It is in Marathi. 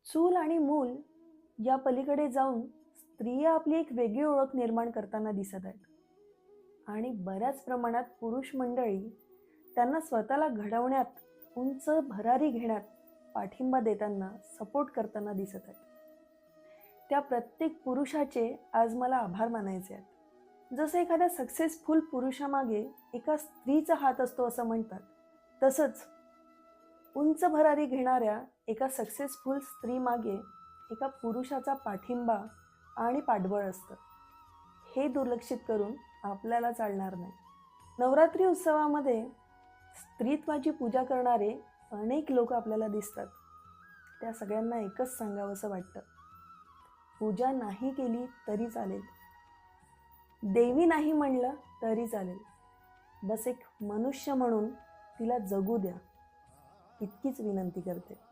चूल आणि मूल या पलीकडे जाऊन स्त्रिया आपली एक वेगळी ओळख निर्माण करताना दिसत आहेत आणि बऱ्याच प्रमाणात पुरुष मंडळी त्यांना स्वतःला घडवण्यात उंच भरारी घेण्यात पाठिंबा देताना सपोर्ट करताना दिसत आहेत. त्या प्रत्येक पुरुषाचे आज मला आभार मानायचे आहेत. जसं एखाद्या सक्सेसफुल पुरुषामागे एका स्त्रीचा हात असतो असं म्हणतात, तसंच उंच भरारी घेणाऱ्या एका सक्सेसफुल स्त्रीमागे एका पुरुषाचा पाठिंबा आणि पाठबळ असतं. हे दुर्लक्षित करून आपल्याला चालणार नाही. नवरात्री उत्सवामध्ये स्त्रीत्वाची पूजा करणारे अनेक लोक आपल्याला दिसतात. त्या सगळ्यांना एकच सांगावंसं वाटतं, पूजा नाही केली तरी चालेल, देवी नाही म्हणलं तरी चालेल, बस एक मनुष्य म्हणून तिला जगू द्या, इतकीच विनंती करते.